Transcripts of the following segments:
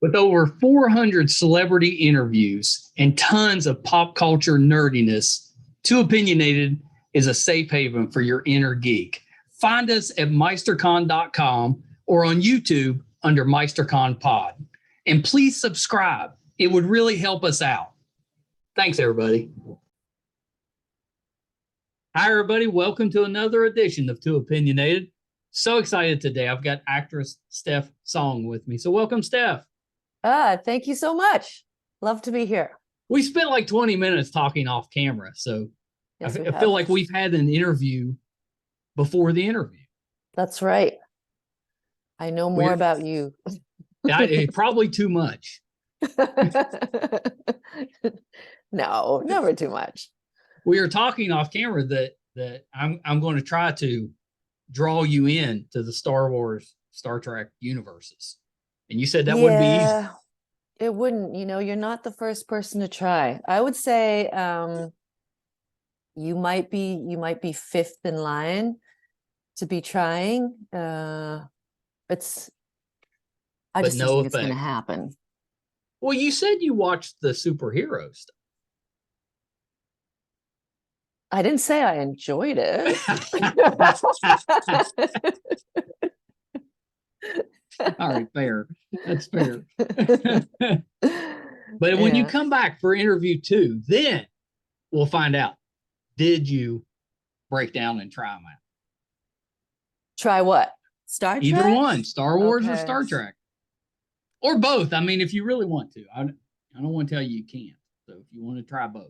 With over 400 celebrity interviews and tons of pop culture nerdiness, Too Opinionated is a safe haven for your inner geek. Find us at meistercon.com or on YouTube under MeisterCon Pod. And please subscribe. It would really help us out. Thanks, everybody. Hi, everybody. Welcome to another edition of Too Opinionated. So excited today. I've got actress Steph Song with me. So welcome, Steph. Thank you so much. Love to be here. We spent like 20 minutes talking off camera. So Yes, I feel like we've had an interview before the interview. That's right. I know more about you. Probably too much. No, never too much. We were talking off camera that I'm going to try to draw you in to the Star Wars, Star Trek universes. And you said that wouldn't be easy. It wouldn't. You know, you're not the first person to try. I would say you might be fifth in line to be trying. I just don't think it's going to happen. Well, you said you watched the superhero stuff. I didn't say I enjoyed it. All right, fair. That's fair. But when you come back for interview 2, then we'll find out. Did you break down and try them out? Try what? Star Trek? Either one, Star Wars or Star Trek. Or both. I mean, if you really want to. I don't want to tell you can't. So if you want to try both,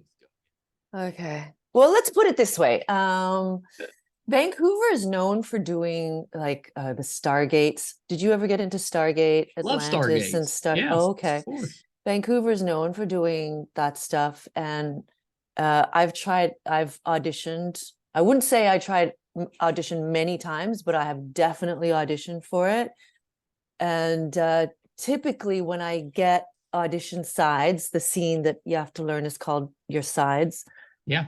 go. Okay. Well, let's put it this way. Vancouver is known for doing like the Stargates. Did you ever get into Stargate, Atlantis, love Stargates. And stuff? Yes, oh, okay. Vancouver is known for doing that stuff, and I've auditioned. I wouldn't say I auditioned many times, but I have definitely auditioned for it. And typically, when I get audition sides, the scene that you have to learn is called your sides. Yeah.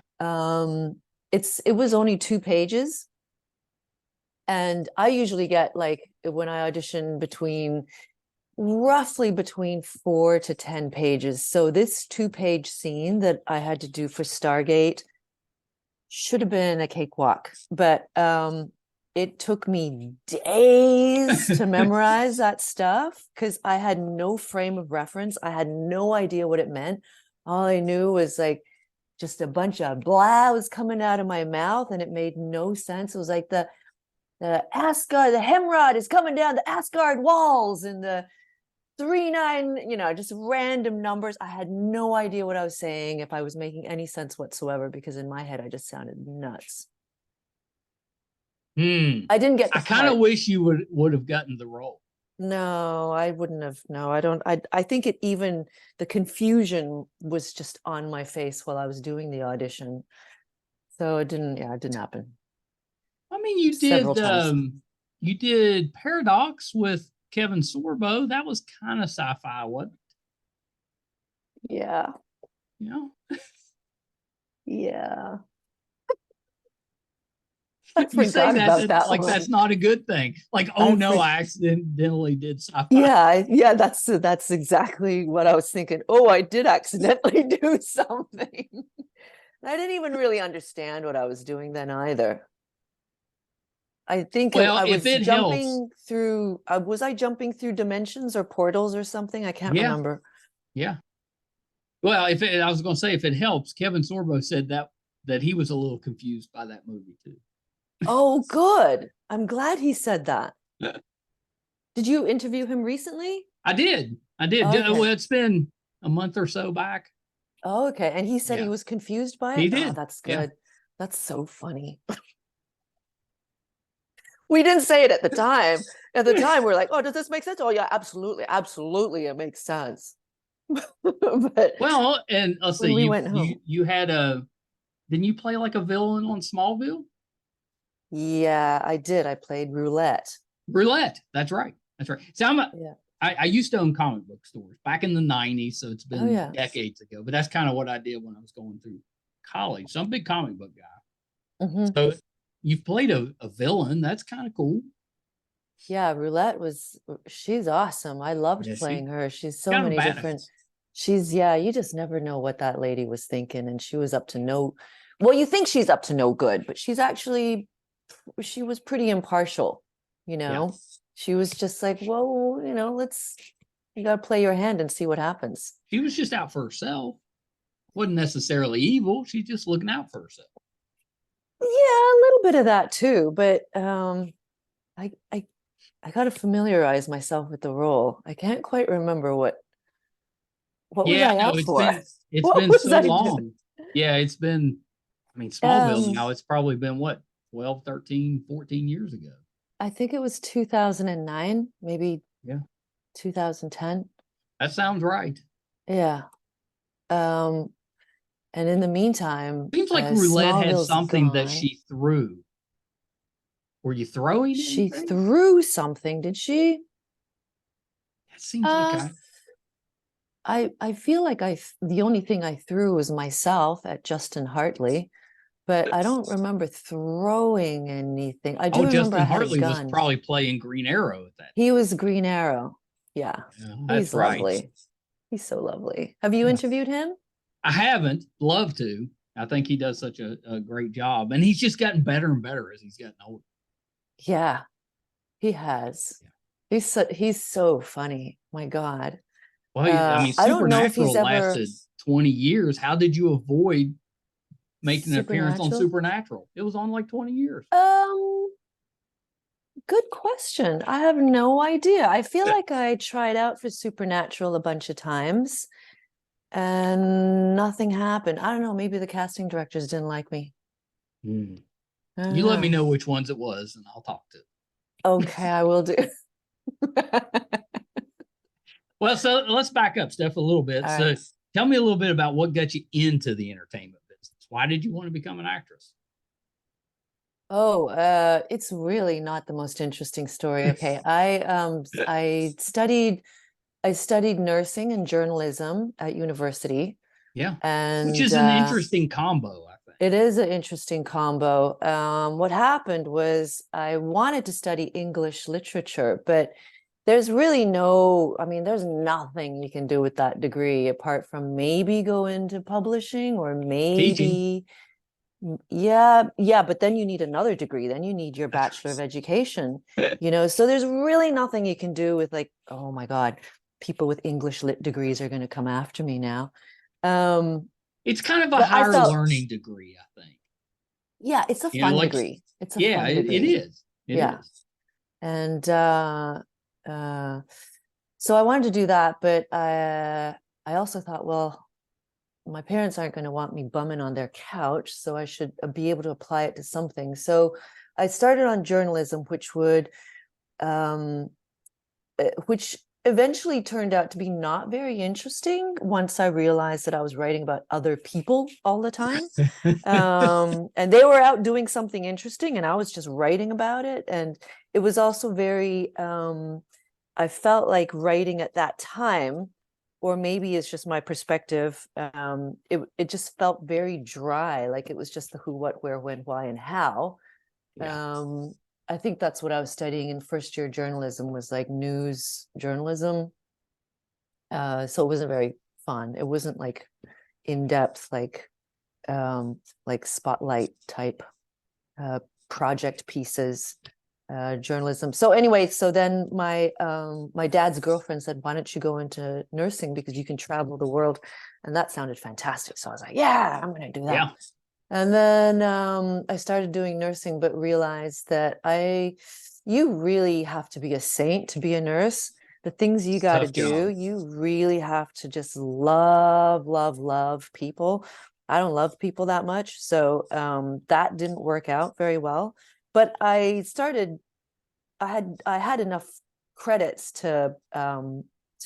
It was only 2 pages, and I usually get, like, when I audition, roughly between 4 to 10 pages. So this 2-page scene that I had to do for Stargate should have been a cakewalk, but it took me days to memorize that stuff because I had no frame of reference. I had no idea what it meant. All I knew was like just a bunch of blah was coming out of my mouth, and it made no sense. It was like the Asgard, the Hemrod is coming down the Asgard walls, and the 39, just random numbers. I had no idea what I was saying, if I was making any sense whatsoever, because in my head I just sounded nuts. I didn't get the part. I kind of wish you would have gotten the role. No, I wouldn't have. No, I don't. I think the confusion was just on my face while I was doing the audition. So it didn't happen. I mean, you did Paradox with Kevin Sorbo. That was kind of sci-fi, wasn't it? Yeah. You know? Yeah. You say that like that's not a good thing. Like, I accidentally did sci-fi. Yeah, that's exactly what I was thinking. Oh, I did accidentally do something. I didn't even really understand what I was doing then either. I think I was jumping through. Was I jumping through dimensions or portals or something? I can't remember. Yeah. Well, I was going to say, if it helps, Kevin Sorbo said that he was a little confused by that movie too. Oh, good. I'm glad he said that. Did you interview him recently? I did. Okay. Well, it's been a month or so back. Oh, okay. And he said he was confused by it? He did. Oh, that's good. Yeah. That's so funny. We didn't say it at the time. At the time, we're like, oh, does this make sense? Oh, yeah, absolutely. Absolutely, it makes sense. But and let's see, you had didn't you play like a villain on Smallville? Yeah, I did. I played Roulette. That's right. So I used to own comic book stores back in the 90s, so it's been decades ago. But that's kind of what I did when I was going through college. So I'm a big comic book guy. Mm-hmm. So you've played a villain. That's kind of cool. Yeah, Roulette she's awesome. I loved Yeah, playing her. She's so kind of many different. badass. Yeah, you just never know what that lady was thinking. And she was up to no, well, you think she's up to no good, but she was pretty impartial, you Yeah. know? She was just like, well, you got to play your hand and see what happens. She was just out for herself. Wasn't necessarily evil. She's just looking out for herself. Yeah, a little bit of that too, but I got to familiarize myself with the role. I can't quite remember what was Yeah, I no, out for? it's What been was so I doing? long. Yeah, it's been, I mean, Smallville now, it's probably been what, 12, 13, 14 years ago. I think it was 2009, maybe Yeah, 2010. that sounds right. Yeah. Um, and in the meantime, Seems like Roulette had Smallville's something that gone. she threw. Were you throwing She anything? threw something, did she? It seems like Uh, I feel like the only thing I threw was myself at Justin Hartley, but I don't remember throwing anything. I do oh, remember I Justin had a Hartley was gun. probably playing Green Arrow at that. He was Green Arrow. Yeah. Yeah, He's that's right. lovely. He's so lovely. Have you Yeah. interviewed him? I haven't. Love to. I think he does such a great job, and he's just gotten better and better as he's gotten older. Yeah, he has. Yeah. He's so funny. My God. Well, I mean, I don't know if he's Supernatural ever lasted 20 years. How did you avoid making an appearance on Supernatural. Supernatural? It was on like 20 years. Good question. I have no idea. I feel like I tried out for Supernatural a bunch of times and nothing happened. I don't know. Maybe the casting directors didn't like me. Hmm. I don't You let me know. know which ones it was, and I'll talk to it. Okay, I will do. Well, so let's back up, Steph, a little bit. All So right. tell me a little bit about what got you into the entertainment business. Why did you want to become an actress? Oh, it's really not the most interesting story. Okay. I studied nursing and journalism at university, Yeah, which and is an interesting combo, I think. it is an interesting combo. What happened was I wanted to study English literature, but there's really there's nothing you can do with that degree apart from maybe go into publishing or Teaching. maybe, yeah, but then you need another degree. Then you need your Bachelor of Education, so there's really nothing you can do with, like, oh my God, people with English lit degrees are going to come after me now. It's kind of a But I higher felt, learning degree, I think. yeah, it's a fun Like, degree. It's a yeah, fun it degree. is. It Yeah. is. And uh, so I wanted to do that, but I also thought, well, my parents aren't going to want me bumming on their couch, so I should be able to apply it to something. So I started on journalism, um, which eventually turned out to be not very interesting once I realized that I was writing about other people all the time. And they were out doing something interesting and I was just writing about it. And it was also very, I felt like writing at that time, or maybe it's just my perspective, it just felt very dry, like it was just the who, what, where, when, why, and how. Yeah. I think that's what I was studying in first year journalism, was like news journalism. So it wasn't very fun. It wasn't like in depth, like spotlight type project pieces, journalism. So anyway, so then my dad's girlfriend said, why don't you go into nursing, because you can travel the world? And that sounded fantastic. So I was like, yeah, I'm going to do that. Yeah. And then I started doing nursing, but realized that you really have to be a saint to be a nurse. The things you got to do, you really have to just love, love, love people. I don't love people that much. So that didn't work out very well. But I had enough credits to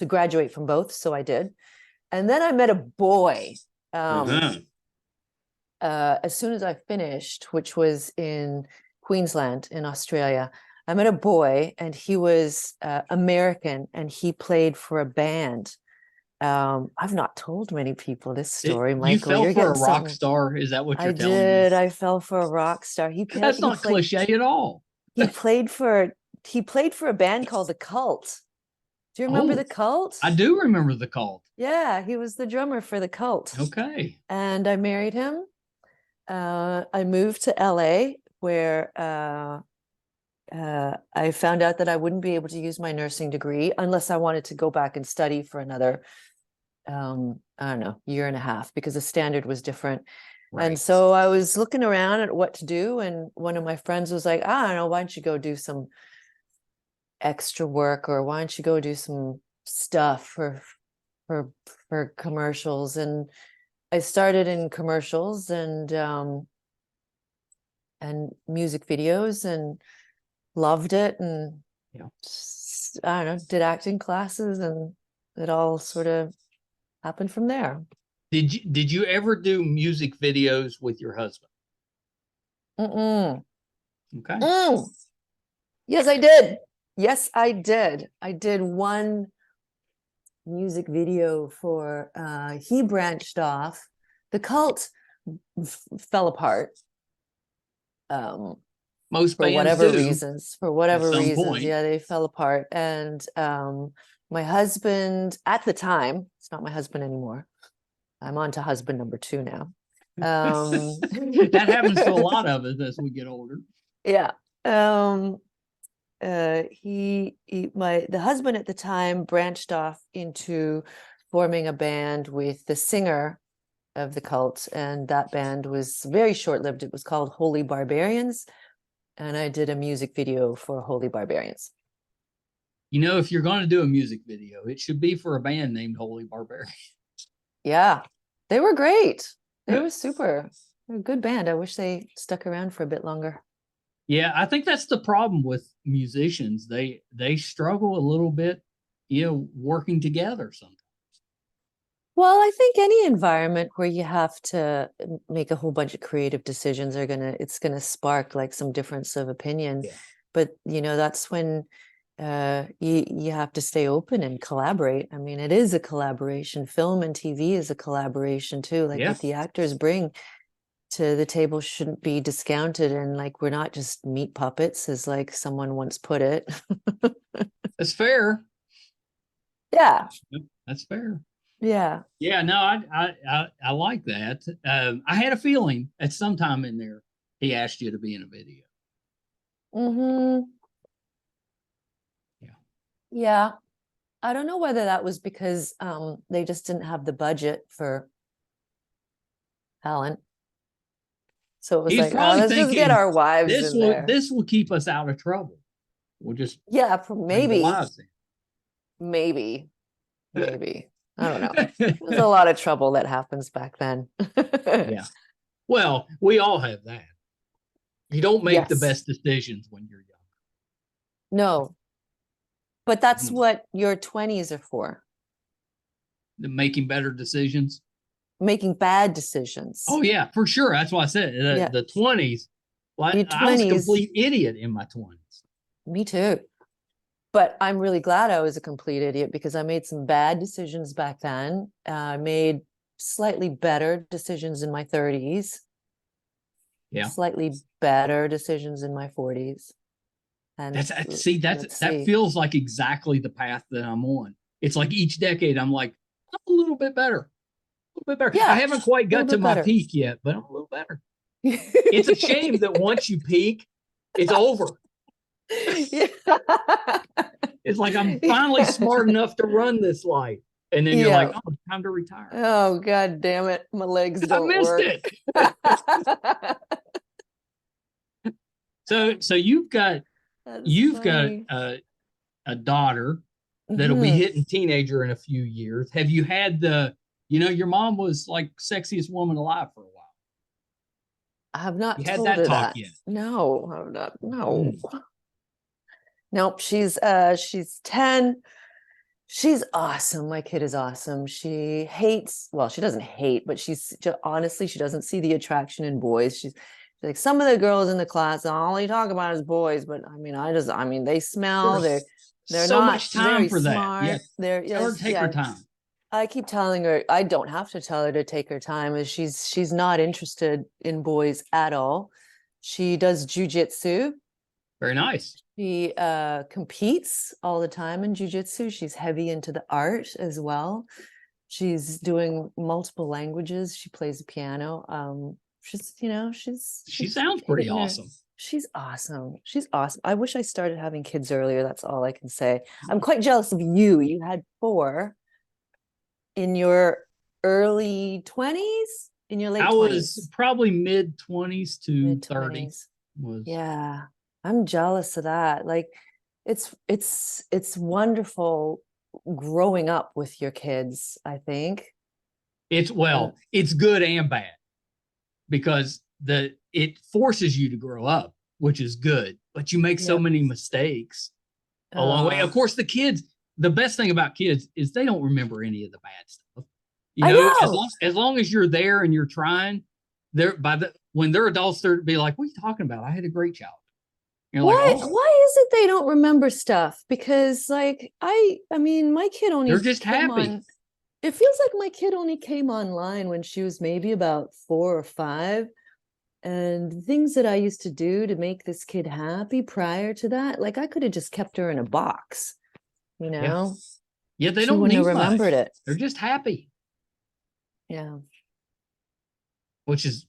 graduate from both. So I did. And then I met a boy. As soon as I finished, which was in Queensland in Australia, I met a boy and he was American and he played for a band. I've not told many people this story, You Michael. fell You're for getting a rock something. star. Is that what I you're telling me? did. I fell for a rock star. That's not cliche at all. He played for he played for a band called The Cult. Do you remember The Cult? I do remember The Cult. Yeah, he was the drummer for The Cult. Okay. And I married him. I moved to LA, where I found out that I wouldn't be able to use my nursing degree unless I wanted to go back and study for another, I don't know, year and a half, because the standard was different. Right. And so I was looking around at what to do. And one of my friends was like, I don't know, why don't you go do some extra work, or why don't you go do some stuff for commercials? And I started in commercials and music videos, and loved it, and I don't know, did acting classes, and it all sort of happened from there. Did you ever do music videos with your husband? Mm-mm. Okay. Yes, I did. Yes, I did. I did one music video for he branched off. The Cult fell apart. Most for bands whatever do reasons. For whatever at some reasons, point. yeah, they fell apart. And my husband at the time, it's not my husband anymore. I'm on to husband number 2 now. That happens to a lot of us as we get older. Yeah. The husband at the time branched off into forming a band with the singer of The Cult, and that band was very short-lived. It was called Holy Barbarians, and I did a music video for Holy Barbarians. You know, if you're going to do a music video, it should be for a band named Holy Barbarians. Yeah, they were great. They were super. They're a good band. I wish they stuck around for a bit longer. Yeah, I think that's the problem with musicians. They struggle a little bit, working together sometimes. Well, I think any environment where you have to make a whole bunch of creative decisions it's gonna spark like some difference of opinion. Yeah. But that's when you have to stay open and collaborate. I mean, it is a collaboration. Film and TV is a collaboration too. Like what the actors bring to the table shouldn't be discounted, and like we're not just meat puppets, as like someone once put it. That's fair. Yeah, that's fair. Yeah. Yeah, no, I like that. I had a feeling at some time in there he asked you to be in a video. Mm-hmm. Yeah. Yeah. I don't know whether that was because they just didn't have the budget for talent. So it was like, oh, let's just get our wives in there. This will keep us out of trouble. We'll just maybe. I don't know. There's a lot of trouble that happens back then. Yeah. Well, we all have that. You don't make the best decisions when you're young. No. But that's what your 20s are for. Making better decisions. Making bad decisions. Oh, yeah, for sure. That's why I said the 20s. Well, I was a complete idiot in my 20s. Me too. But I'm really glad I was a complete idiot, because I made some bad decisions back then. I made slightly better decisions in my 30s. Yeah. Slightly better decisions in my 40s. And that feels like exactly the path that I'm on. It's like each decade I'm like, I'm a little bit better. Yeah, I haven't quite got to my peak yet, but I'm a little better. It's a shame that once you peak, it's over. Yeah. It's like I'm finally smart enough to run this life, and then you're like, oh, it's time to retire. Oh, God damn it, my legs don't work. I missed it. So you've got a daughter that'll be hitting teenager in a few years. Have you had your mom was like sexiest woman alive for a while. I have not told her that yet. No, I have not. No. Nope. She's 10. She's awesome. My kid is awesome. She doesn't hate, but honestly, she doesn't see the attraction in boys. She's like, some of the girls in the class, all they talk about is boys, but I mean, they smell, they're so not much time very for smart. That. Yes. Take her time. I keep telling her, I don't have to tell her to take her time, as she's not interested in boys at all. She does jujitsu. Very nice. She competes all the time in jiu-jitsu. She's heavy into the art as well. She's doing multiple languages. She plays the piano. She's, you know, She sounds pretty hitting her. awesome. She's awesome. She's awesome. I wish I started having kids earlier. That's all I can say. I'm quite jealous of you. You had 4 in your early 20s, in your late 20s. I was probably mid-20s to 30 Mid-20s. was. Yeah. I'm jealous of that. Like it's wonderful growing up with your kids, I think. It's it's good and bad because it forces you to grow up, which is good, but you make so many mistakes along the way. Of course, the best thing about kids is they don't remember any of the bad stuff. You know, as long as you're there and you're trying, when they're adults, they'll be like, "What are you talking about? I had a great childhood." You're why like, why is it they don't remember stuff? Because like I mean my kid only they're just happy. It feels like my kid only came online when she was maybe about 4 or 5. And things that I used to do to make this kid happy prior to that, like I could have just kept her in a box, you know? Yeah, they She don't wouldn't need have remembered much. it. They're just happy. Yeah. Which is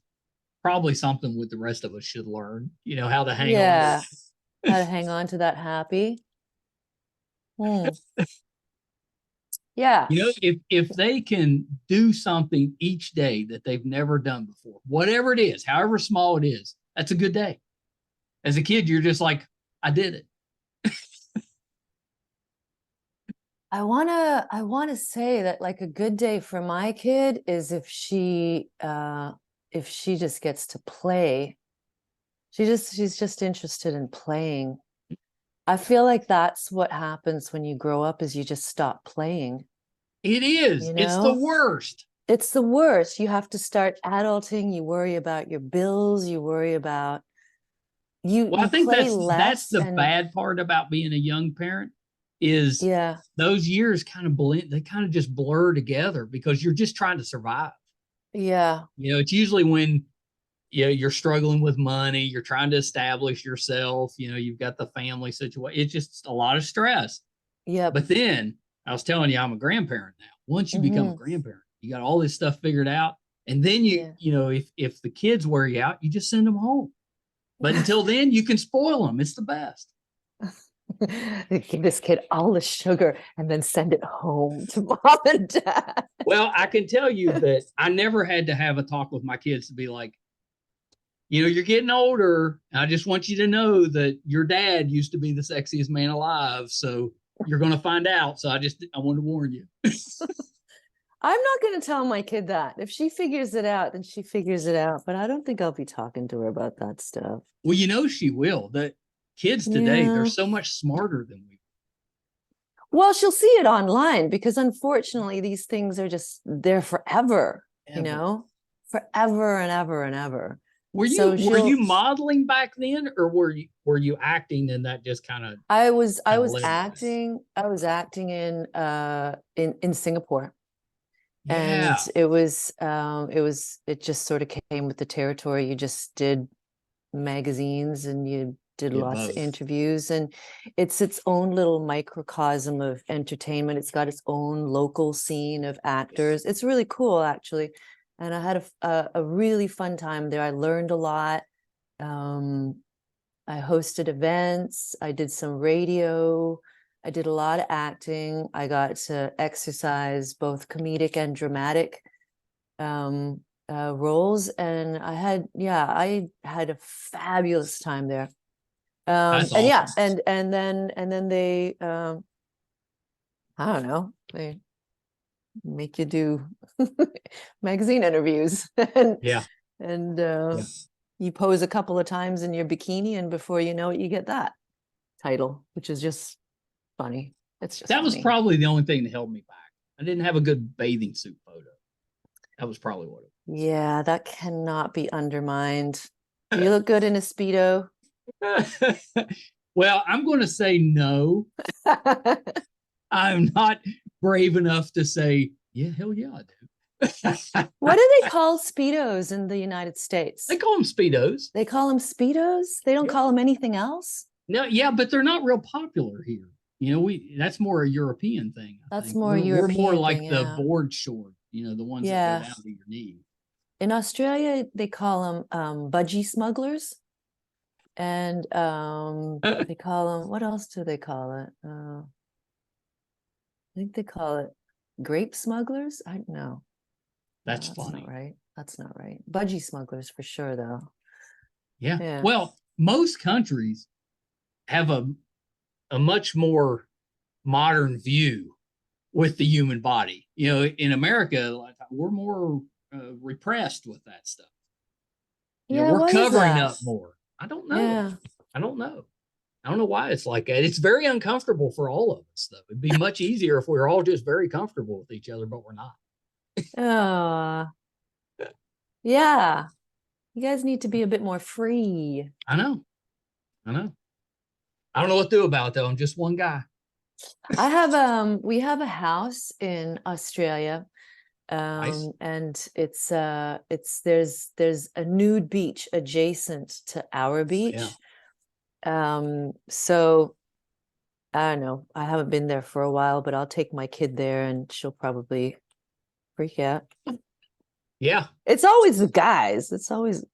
probably something with the rest of us should learn, you know, how to hang on. Yeah. How to hang on to that happy. Yeah. You know, if they can do something each day that they've never done before, whatever it is, however small it is, that's a good day. As a kid, you're just like, I did it. I wanna say that like a good day for my kid is if she just gets to play. She's just interested in playing. I feel like that's what happens when you grow up is you just stop playing. It is. You It's the know? worst. It's the worst. You have to start adulting. You worry about your bills. You worry about you I think play that's less the and bad part about being a young parent is those years kind of blend, they kind of just blur together because you're just trying to survive. Yeah. You know, it's usually when you're struggling with money, you're trying to establish yourself, you know, you've got the family situation. It's just a lot of stress. Yeah. But then I was telling you, I'm a grandparent now. Once you become a grandparent, you got all this stuff figured out. And then you know, if the kids wear you out, you just send them home. But until then, you can spoil them. It's the best. Give this kid all the sugar and then send it home to mom and dad. Well, I can tell you that I never had to have a talk with my kids to be like, you know, you're getting older. I just want you to know that your dad used to be the sexiest man alive. So you're going to find out. So I want to warn you. I'm not going to tell my kid that. If she figures it out, then she figures it out. But I don't think I'll be talking to her about that stuff. Well, you know, she will. The kids today, they're so much smarter than we. Well, she'll see it online because unfortunately these things are just there forever, you know, forever and ever and ever. Were you modeling back then or were you acting and that just kind of I was acting in Singapore. And it just sort of came with the territory. You just did magazines and you did lots of interviews, and it's its own little microcosm of entertainment. It's got its own local scene of actors. It's really cool, actually. And I had a really fun time there. I learned a lot. I hosted events. I did some radio. I did a lot of acting. I got to exercise both comedic and dramatic roles, and I had a fabulous time there. That's and awesome. and then they I don't know, they make you do magazine interviews and you pose a couple of times in your bikini, and before you know it, you get that title, which is just funny. It's just that was probably the only thing that held me back. I didn't have a good bathing suit photo. That was probably what it was. Yeah, that cannot be undermined. Do you look good in a Speedo? Well, I'm going to say no. I'm not brave enough to say, yeah, hell yeah, I do. What do they call Speedos in the United States? They call them Speedos. They call them Speedos? They don't call them anything else? No, yeah, but they're not real popular here. You know, that's more a European thing, I That's think. more a We're more European like thing, the yeah. board short, you know, the ones that go Yeah. down to your knee. In Australia, they call them budgie smugglers. And they call them, what else do they call it? I think they call it grape smugglers. I don't know. That's That's not funny. right. That's not right. Budgie smugglers for sure, though. Yeah. Yeah. Well, most countries have a much more modern view with the human body. You know, in America, we're more repressed with that stuff. You know, Yeah, we're why is covering that? up more. I don't know. Yeah. I don't know. I don't know why it's like that. It's very uncomfortable for all of us, though. It'd be much easier if we were all just very comfortable with each other, but we're not. Oh, yeah. You guys need to be a bit more free. I know. I know. I don't know what to do about it, though. I'm just one guy. We have a house in Australia. Nice. And it's there's a nude beach adjacent to our beach. So I don't know. I haven't been there for a while, but I'll take my kid there and she'll probably freak out. Yeah. It's always the guys. It's always a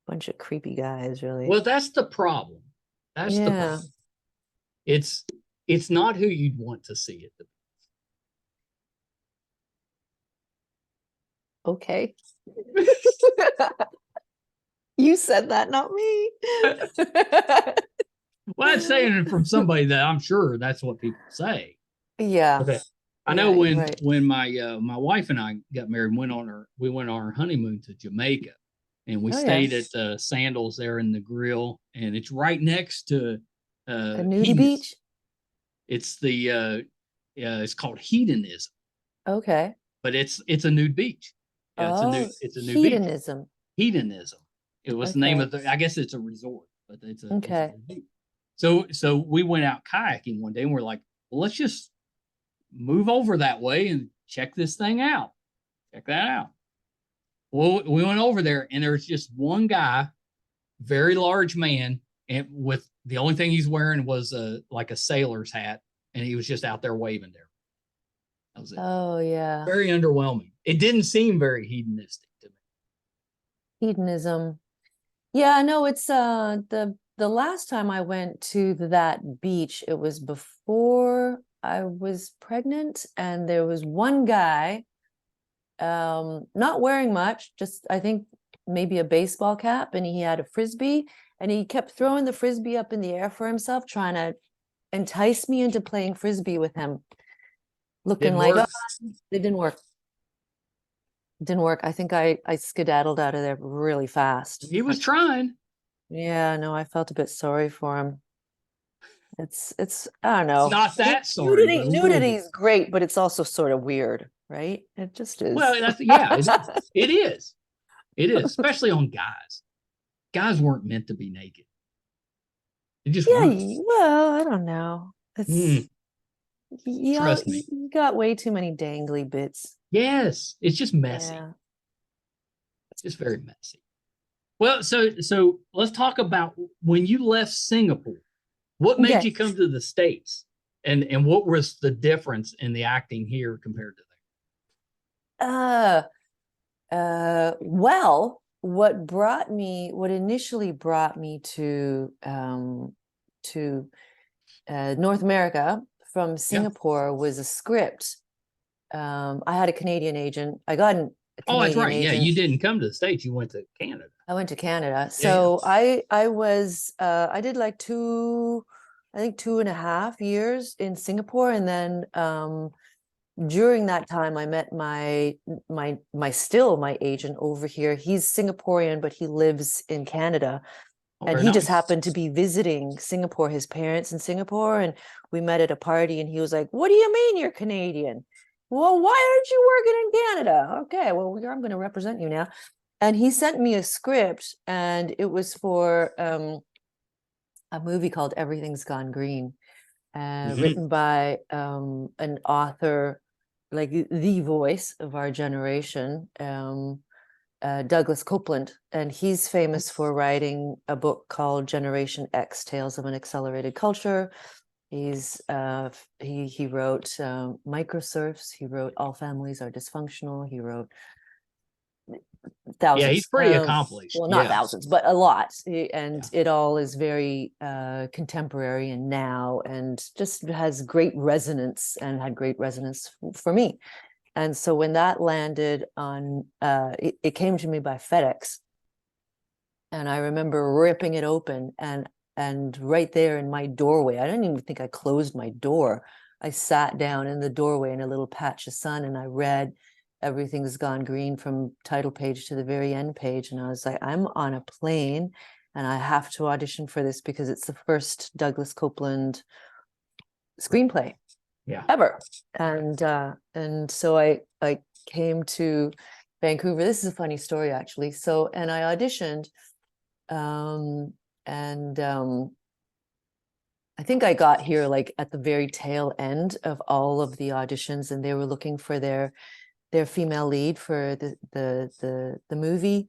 bunch of creepy guys, really. Well, that's the problem. That's the problem. It's not who you'd want to see it. Okay. You said that, not me. Well, I'm saying it from somebody that I'm sure that's what people say. Yeah. Okay. I know when my wife and I got married, we went on our honeymoon to Jamaica, and we stayed at Sandals there in the Grill, and it's right next to a nudie beach. It's it's called Hedonism. Okay. But it's a nude beach. Yeah, it's a new hedonism. Beach. Hedonism. It was the name of I guess it's a resort, but it's a beach. So we went out kayaking one day and we're like, well, let's just move over that way and check this thing out. Check that out. Well, we went over there and there's just one guy, very large man, and with the only thing he's wearing was like a sailor's hat, and he was just out there waving there. That was it. Oh yeah. Very underwhelming. It didn't seem very hedonistic to me. Hedonism. Yeah, no, it's the last time I went to that beach, it was before I was pregnant, and there was one guy not wearing much, just I think maybe a baseball cap, and he had a frisbee, and he kept throwing the frisbee up in the air for himself, trying to entice me into playing frisbee with him. Looking like, oh, it didn't work. It didn't work. I think I skedaddled out of there really fast. He was trying. Yeah, no, I felt a bit sorry for him. It's I don't know. It's not that sorry. Nudity is great, but it's also sort of weird, right? It just is. Well, it is. It is, especially on guys. Guys weren't meant to be naked. It just weren't. Well, I don't know. It's trust me. You got way too many dangly bits. Yes, it's just messy. Yeah. It's just very messy. Well, so let's talk about when you left Singapore. What made you come to the States, and what was the difference in the acting here compared to there? Well, what initially brought me to North America from Singapore was a script. I had a Canadian agent. I got a Canadian that's right. agent. Yeah, you didn't come to the States. You went to Canada. I went to Canada. So I did like 2.5 years in Singapore, and then during that time I met my agent over here. He's Singaporean, but he lives in Canada. And he just happened to be visiting Singapore, his parents in Singapore, and we met at a party, and he was like, "What do you mean you're Canadian? Well, why aren't you working in Canada?" Okay, well, I'm going to represent you now. And he sent me a script, and it was for a movie called Everything's Gone Green, written by an author, like the voice of our generation. Douglas Copeland, and he's famous for writing a book called Generation X: Tales of an Accelerated Culture. He's he wrote Microserfs. He wrote All Families Are Dysfunctional. He wrote thousands. Yeah, he's pretty accomplished. Well, not thousands, but a lot. And Yeah. it all is very contemporary and now, and just has great resonance, and had great resonance for me. And so when that landed on, it came to me by FedEx. And I remember ripping it open, and right there in my doorway, I don't even think I closed my door. I sat down in the doorway in a little patch of sun, and I read Everything's Gone Green from title page to the very end page. And I was like, I'm on a plane and I have to audition for this because it's the first Douglas Copeland screenplay ever. And so I came to Vancouver. This is a funny story, actually. So, and I auditioned, I think I got here like at the very tail end of all of the auditions, and they were looking for their female lead for the movie.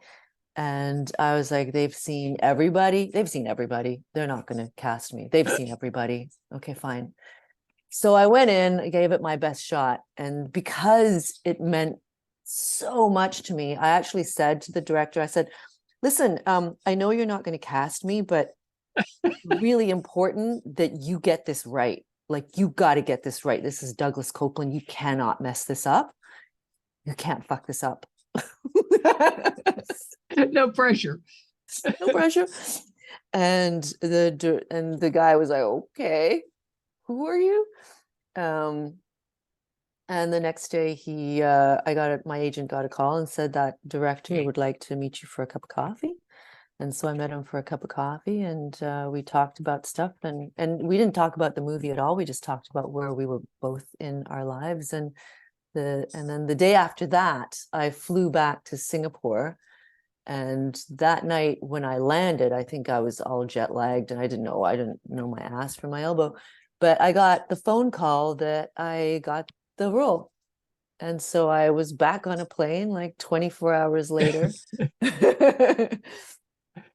And I was like, they've seen everybody. They're not going to cast me. They've seen everybody. Okay, fine. So I went in, I gave it my best shot. And because it meant so much to me, I actually said to the director, I said, listen, I know you're not going to cast me, but really important that you get this right. Like, you got to get this right. This is Douglas Copeland. You cannot mess this up. You can't fuck this up. No pressure. No pressure. And the guy was like, okay, who are you? And the next day my agent got a call and said that director would like to meet you for a cup of coffee. And so I met him for a cup of coffee, and we talked about stuff, and we didn't talk about the movie at all. We just talked about where we were both in our lives. And then the day after that, I flew back to Singapore. And that night when I landed, I think I was all jet lagged, and I didn't know my ass from my elbow. But I got the phone call that I got the role. And so I was back on a plane like 24 hours later.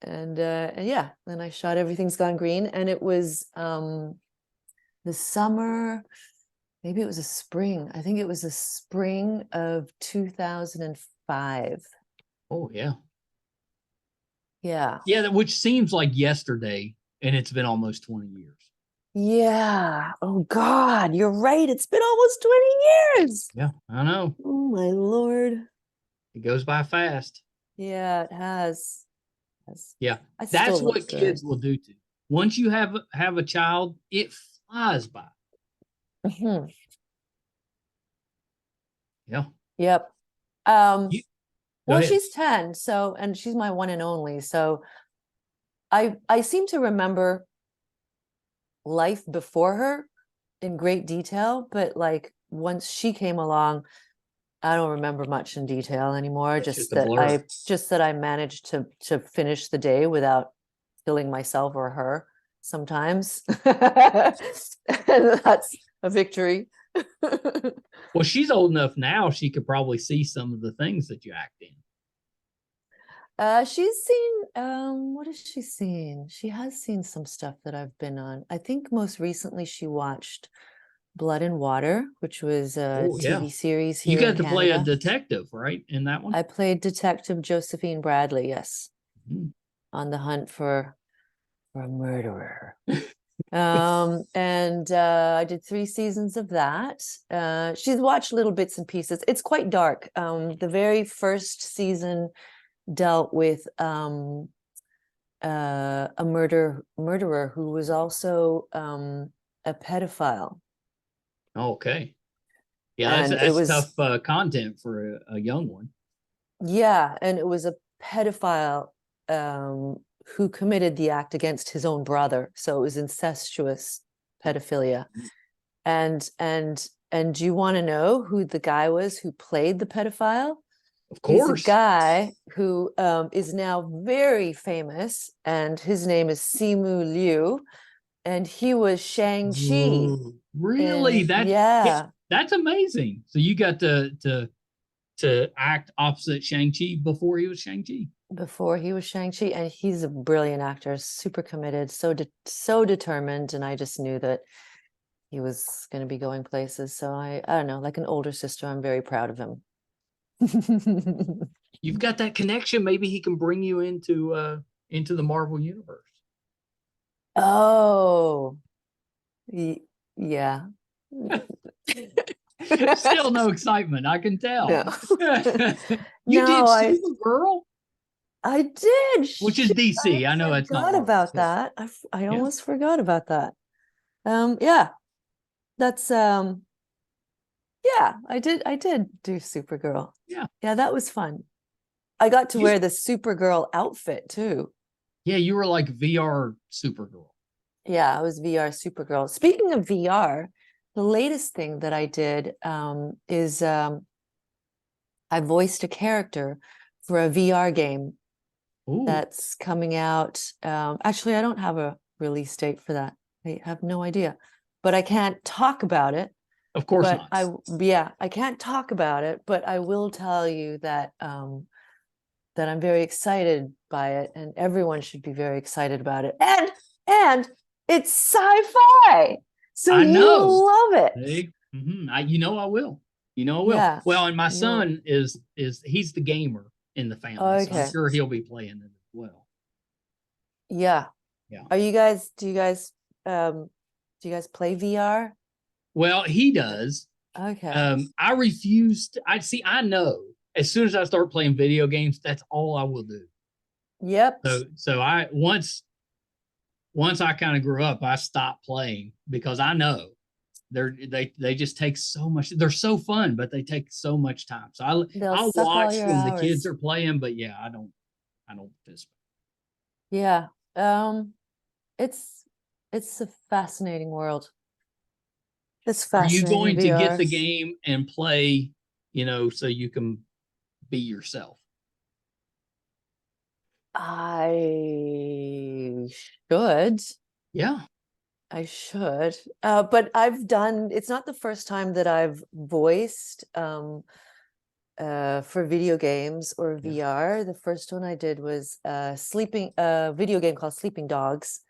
And yeah, then I shot Everything's Gone Green. And it was the summer, maybe it was a spring. I think it was the spring of 2005. Oh, yeah. Yeah. Yeah, which seems like yesterday, and it's been almost 20 years. Yeah. Oh, God, you're right. It's been almost 20 years. Yeah, I know. Oh, my Lord. It goes by fast. Yeah, it has. Yeah, that's what kids will do to you. Once you have a child, it flies by. Mm-hmm. Yeah. Yep. Go ahead. She's 10, so, and she's my one and only. So I seem to remember life before her in great detail, but like once she came along, I don't remember much in detail anymore. Just that I managed to finish the day without killing myself or her sometimes. And that's a victory. Well, she's old enough now, she could probably see some of the things that you act in. She's seen, what has she seen? She has seen some stuff that I've been on. I think most recently she watched Blood and Water, which was a TV series here in Canada. You got to play a detective, right, in that one? I played Detective Josephine Bradley, yes. Mm-hmm. On the hunt for a murderer. And I did 3 seasons of that. She's watched little bits and pieces. It's quite dark. The very first season dealt with a murderer who was also a pedophile. Okay. Yeah, that's tough content for a young one. Yeah, and it was a pedophile who committed the act against his own brother. So it was incestuous pedophilia. And do you want to know who the guy was who played the pedophile? Of course. He's a guy who is now very famous, and his name is Simu Liu, and he was Shang-Chi. Really? That's amazing. So you got to to act opposite Shang-Chi before he was Shang-Chi. Before he was Shang-Chi, and he's a brilliant actor, super committed, so determined, and I just knew that he was going to be going places. So I don't know, like an older sister, I'm very proud of him. You've got that connection. Maybe he can bring you into the Marvel universe. Oh, yeah. Still no excitement. I can tell. No. You did No, Supergirl, I did. which is DC. I know it's not Forgot Marvel. about that. I Yeah. almost forgot about that. Yeah, that's yeah, I did do Supergirl. Yeah. Yeah, that was fun. I got to wear the Supergirl outfit too. Yeah, you were like VR Supergirl. Yeah, I was VR Supergirl. Speaking of VR, the latest thing that I did is I voiced a character for a VR game Ooh. that's coming out. Actually, I don't have a release date for that. I have no idea, but I can't talk about it. Of course But not. I can't talk about it, but I will tell you that that I'm very excited by it, and everyone should be very excited about it. And it's sci-fi, so I you know. will love it. See? You know I will. You know I will. Yeah. Well, and my son is he's the gamer in the family, so I'm sure he'll be playing it as well. Yeah. Yeah. Do you guys play VR? Well, he does. Okay. I refused. I know as soon as I start playing video games, that's all I will do. Yep. So I once I kind of grew up, I stopped playing because I know they just take so much. They're so fun, but they take so much time. So I'll watch when the kids are playing, but yeah, I don't participate. Yeah. It's a fascinating world. It's fascinating. Are you going to get the game and play, so you can be yourself? I should. Yeah. I should. But it's not the first time that I've voiced for video games or VR. The first one I did was a video game called Sleeping Dogs.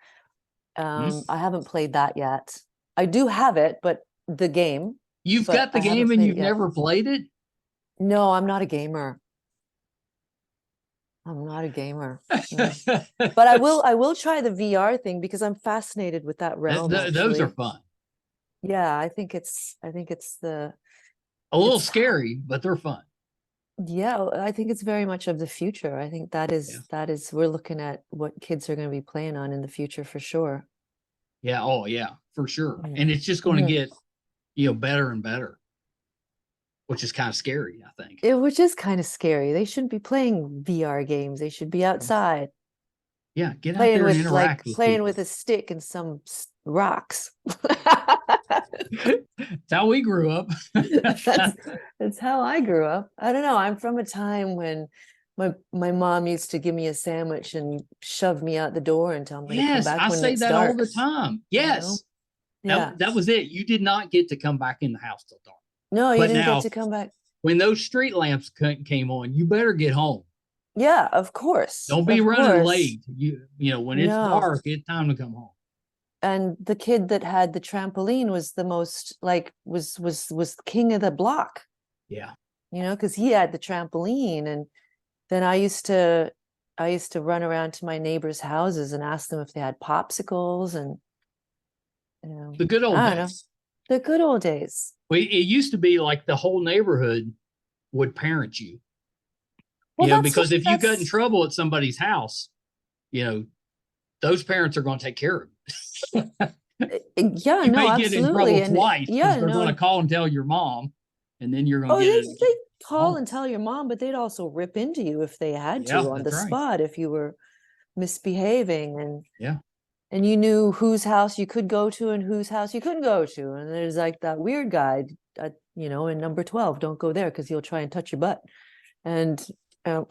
I haven't played that yet. I do have it, but the game. You've got the game and you've never played it? No, I'm not a gamer. I'm not a gamer. No. But I will try the VR thing because I'm fascinated with that realm. Those are fun. Yeah, I think it's a little scary, but they're fun. Yeah, I think it's very much of the future. I think that is we're looking at what kids are going to be playing on in the future for sure. Yeah, oh yeah, for sure. And it's just going to get better and better, which is kind of scary, I think. Which is kind of scary. They shouldn't be playing VR games. They should be outside. Yeah, get out there and interact with playing people. with a stick and some rocks. That's how we grew up. That's how I grew up. I don't know. I'm from a time when my mom used to give me a sandwich and shove me out the door and tell me to come back when it's dark. I say that all the time. Yes. Yeah. That was it. You did not get to come back in the house till dark. No, you didn't get to come back. When those street lamps came on, you better get home. Yeah, of course. Don't be running late. When it's dark, it's time to come home. And the kid that had the trampoline was the most was king of the block. Yeah. Because he had the trampoline, and then I used to run around to my neighbors' houses and ask them if they had popsicles and the good old days. The good old days. Well, it used to be like the whole neighborhood would parent you. Well, because if you got in trouble at somebody's house, those parents are going to take care of you. Yeah, you no, may absolutely. get in trouble twice because they're going to call and tell your mom, and then you're going to get it. They'd call and tell your mom, but they'd also rip into you if they had to on the spot if you were misbehaving. And you knew whose house you could go to and whose house you couldn't go to. And there's like that weird guy, in number 12, don't go there because he'll try and touch your butt. And it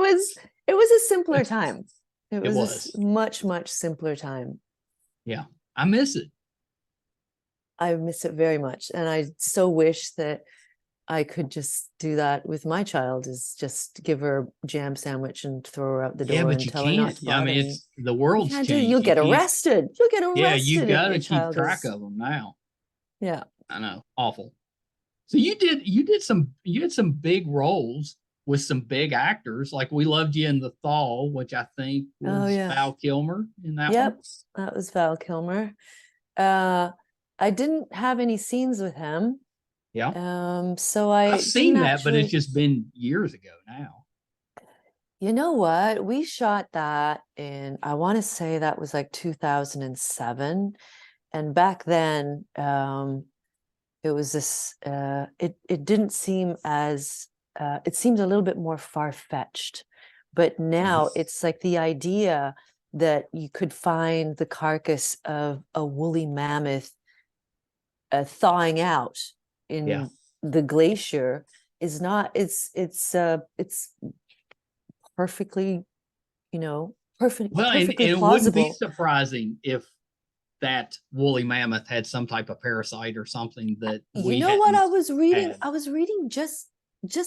was a simpler time. It was a much, much simpler time. Yeah, I miss it. I miss it very much. And I so wish that I could just do that with my child, is just give her a jam sandwich and throw her out the Yeah, door but and you tell her not can't. to I bother mean, me. it's the You world's can't do, changed. you'll You get can't. arrested. You'll get Yeah, you arrested if got your to keep child track is, of them now. yeah. I know, awful. So you did some big roles with some big actors. Like we loved you in The Thaw, which I think Oh was yeah. Val Kilmer in that one. Yep. That was Val Kilmer. Uh, I didn't have any scenes with him. Yeah, So I've I didn't seen that, but it's actually, just been years ago now. you know what? We shot that in, I want to say that was like 2007. And back then, it was this, it didn't seem as, it seemed a little bit more far-fetched. But now it's like the idea that you could find the carcass of a woolly mammoth thawing out Yeah. in the glacier is not, it's perfectly, Well, and perfectly it wouldn't be plausible. surprising if that woolly mammoth had some type of parasite or something that You we know what hadn't I was reading? had. I was reading just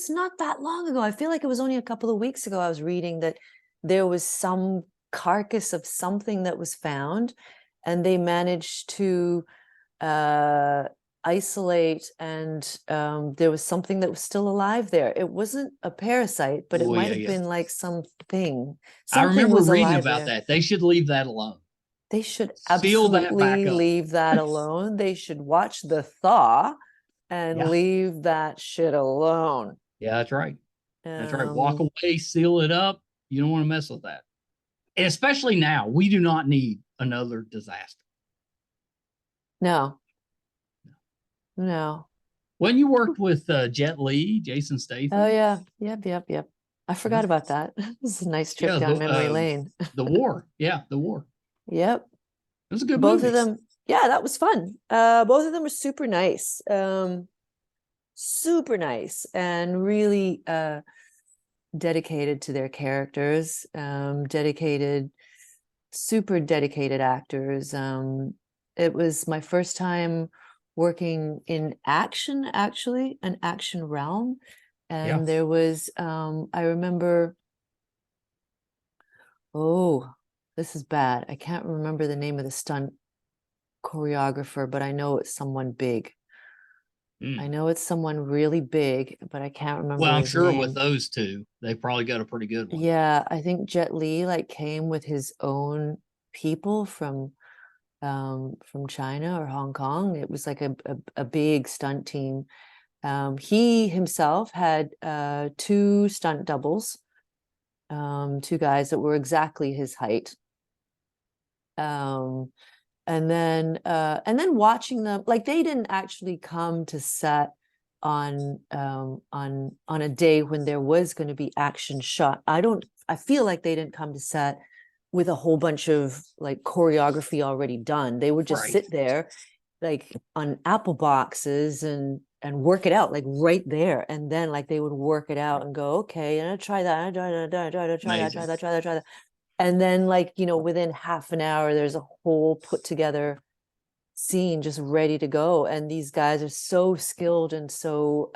not that long ago. I feel like it was only a couple of weeks ago I was reading that there was some carcass of something that was found, and they managed to uh isolate, and there was something that was still alive there. It wasn't a parasite, but it Oh might yeah, have yeah. been like something. I Something remember was reading alive about there. that. They should leave that alone. They should Seal that back absolutely up. leave that alone. They should watch The Thaw and Yeah. leave that shit alone. Yeah, that's right. That's right. Walk Um, away, seal it up. You don't want to mess with that. And especially now, we do not need another disaster. no, no. When you worked with Jet Li, Jason Oh Statham, yeah, yep. I forgot about that. This is a nice trip yeah, down memory lane. the war, yeah, the war. Yep. It was a good Both of movie. them, yeah, that was fun. Both of them were super nice. Super nice and really dedicated to their characters. Dedicated, super dedicated actors. It was my first time working in action, actually, an action realm. Yeah, And there was, I remember, oh, this is bad. I can't remember the name of the stunt choreographer, but I know it's someone big. I mm. know it's someone really big, but I can't Well, remember I'm his sure with name. those two, they probably got a pretty good one. Yeah, I think Jet Li like came with his own people from China or Hong Kong. It was like a big stunt team. He himself had two stunt doubles, two guys that were exactly his height. Um, and then watching them, like they didn't actually come to set on a day when there was going to be action shot. I feel like they didn't come to set with a whole bunch of like choreography already done. They would just Right. sit there like on apple boxes and work it out like right there, and then like they would work it out and go, okay, and I try that, I try that, Amazing. try that, and then like within half an hour there's a whole put together scene just ready to go. And these guys are so skilled and so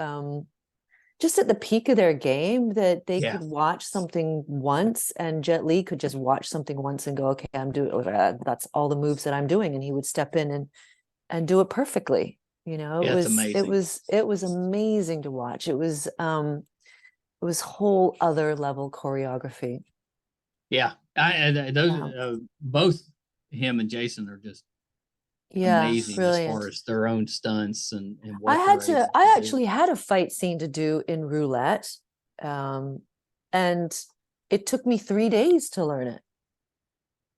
just at the peak of their game that they Yeah. could watch something once, and Jet Li could just watch something once and go, okay, I'm doing that's all the moves that I'm doing, and he would step in and do it perfectly. It Yeah, it's was it amazing. was it was amazing to watch. It was whole other level choreography. Yeah. Those Yeah. both him and Jason are just Yeah, amazing as far brilliant. as their own stunts and I what had they're to, able to I do. actually had a fight scene to do in roulette. Um, and it took me 3 days to learn it.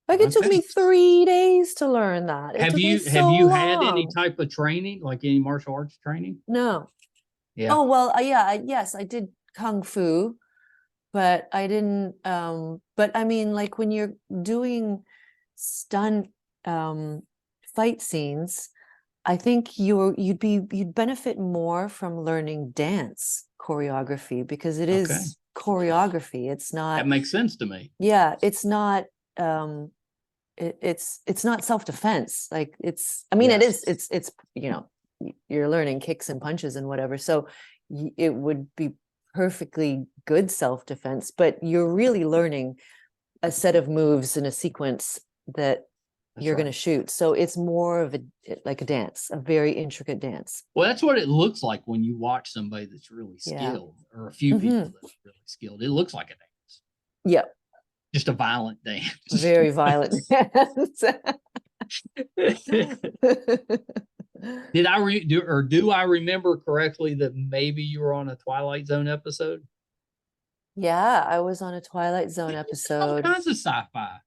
Like it took Okay. me 3 days to learn that. It Have took me you have so you had any long. type of training, like any martial arts training? No. Yeah. Oh, well, yeah, yes, I did kung fu, but I didn't, but I mean, like when you're doing stunt fight scenes, I think you'd benefit more from learning dance choreography, because it Okay. is choreography. It's That not, makes sense to me. yeah, it's not it's not self-defense. Like I mean, it Yeah. is, it's you're learning kicks and punches and whatever. So it would be perfectly good self-defense, but you're really learning a set of moves in a sequence that you're going to shoot. So it's more of like a dance, a very intricate dance. Well, that's what it looks like when you watch somebody that's really skilled, or a few people that's really skilled. It looks like a dance. Yep. Just a violent dance. Very violent dance. Do I remember correctly that maybe you were on a Twilight Zone episode? Yeah, I was on a Twilight Zone All episode. kinds of sci-fi.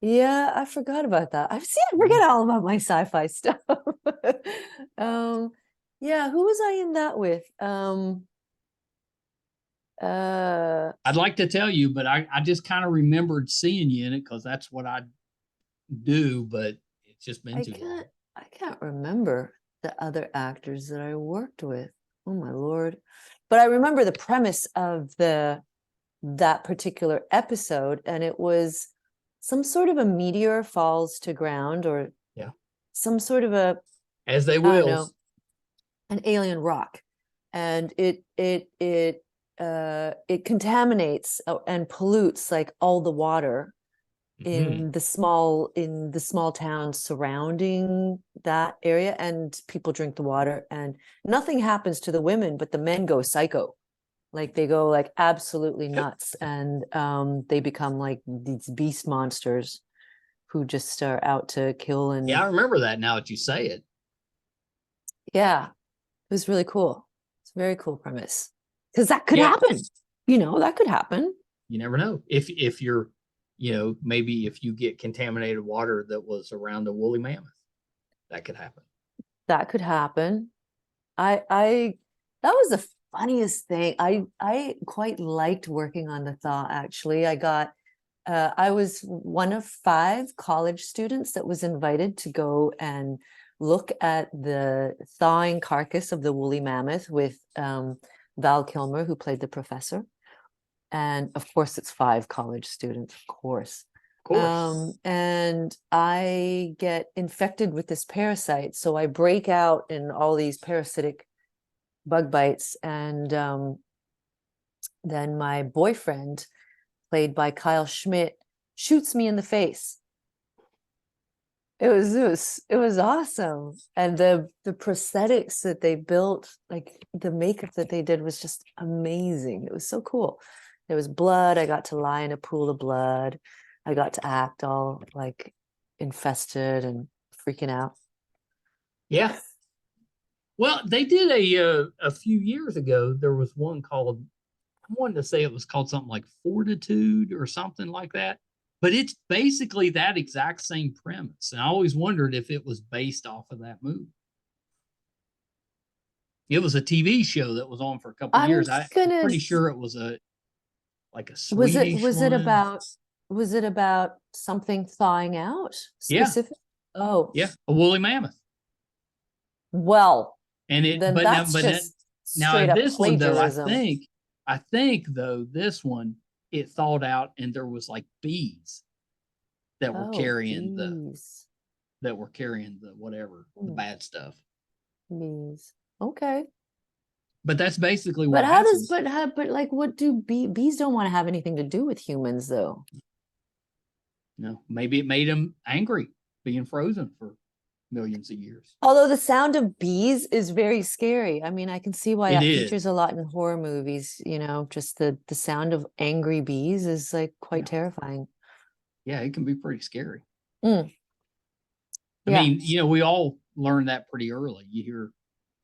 Yeah, I forgot about that. I forget all about my sci-fi stuff. Yeah, who was I in that with? I'd like to tell you, but I just kind of remembered seeing you in it because that's what I do, but it's just been too long. I can't remember the other actors that I worked with. Oh my Lord. But I remember the premise of that particular episode, and it was some sort of a meteor falls to ground, or some sort of a, as they will, I don't know, an alien rock, and it contaminates and pollutes like all the water in the small towns surrounding that area, and people drink the water, and nothing happens to the women, but the men go psycho. Like they go like absolutely nuts, and they become like these beast monsters who just are out to kill. And I remember that now that you say it. Yeah, it was really cool. It's a very cool premise, because that could happen. That could happen. You never know. If you're, maybe if you get contaminated water that was around the woolly mammoth, that could happen. That could happen. That was the funniest thing. I quite liked working on the thaw, actually. I was one of 5 college students that was invited to go and look at the thawing carcass of the woolly mammoth with Val Kilmer, who played the professor. And of course, it's 5 college students, of course. And I get infected with this parasite. So I break out in all these parasitic bug bites. And then my boyfriend, played by Kyle Schmidt, shoots me in the face. It was awesome. And the prosthetics that they built, like the makeup that they did, was just amazing. It was so cool. There was blood. I got to lie in a pool of blood. I got to act all like infested and freaking out. Yeah. Well, they did a few years ago. There was one called, I wanted to say it was called something like Fortitude or something like that. But it's basically that exact same premise. And I always wondered if it was based off of that movie. It was a TV show that was on for a couple of years. I'm pretty sure it was a Swedish was it about something thawing out specific? Yeah. Oh. Yeah, a woolly mammoth. Well, and it then that's just straight up this plagiarism. One though, I think though this one, it thawed out and there was like bees that were carrying the whatever, the bad stuff. Bees. Okay. But that's basically what happens. But like, what do bees don't want to have anything to do with humans though? No, maybe it made them angry being frozen for millions of years. Although the sound of bees is very scary. I mean, I can see why that features a lot in horror movies. Just the sound of angry bees is like quite terrifying. Yeah, it can be pretty scary. I mean, we all learned that pretty early. You hear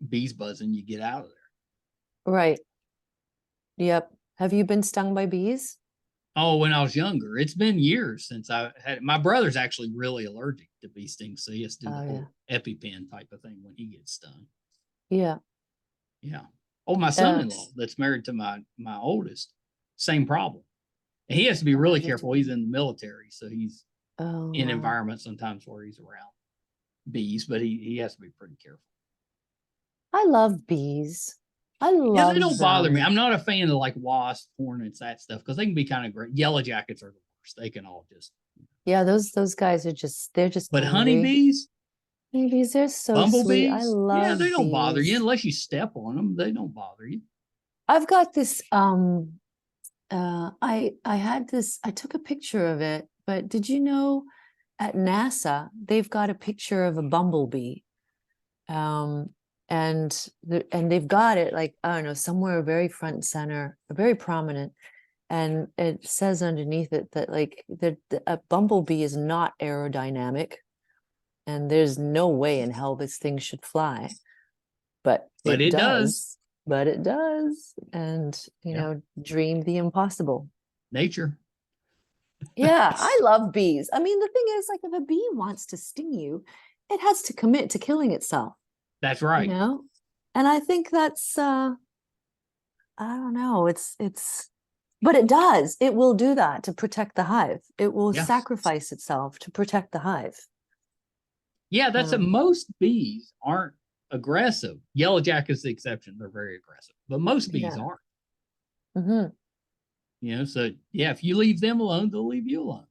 bees buzzing, you get out of there. Right. Yep. Have you been stung by bees? Oh, when I was younger. It's been years since I had. My brother's actually really allergic to bee stings, so he has to do the whole EpiPen type of thing when he gets stung. Yeah. Yeah. Oh, my son-in-law that's married to my oldest, same problem. And he has to be really careful. He's in the military, so he's in environments sometimes where he's around bees, but he has to be pretty careful. I love bees. I love they don't bother me. I'm not a fan of like wasps, hornets, that stuff, because they can be kind of great. Yellow jackets are the worst. They can all just those guys are they're just but honeybees, they're so bumblebees, sweet. I love they don't bother you unless you step on them. They don't bother you. I've got this I took a picture of it, but did you know at NASA they've got a picture of a bumblebee? And they've got it like, I don't know, somewhere very front and center, very prominent. And it says underneath it that like a bumblebee is not aerodynamic, and there's no way in hell this thing should fly. But But it it does. does. But it does. And dream the impossible. Nature. Yeah, I love bees. I mean, the thing is, like, if a bee wants to sting you, it has to commit to killing itself. That's right. And I think that's I don't know, but it does. It will do that to protect the hive. It will sacrifice itself to protect the hive. Yeah, that's most bees aren't aggressive. Yellow jacket is the exception. They're very aggressive, but most bees aren't. Mm-hmm. So if you leave them alone, they'll leave you alone.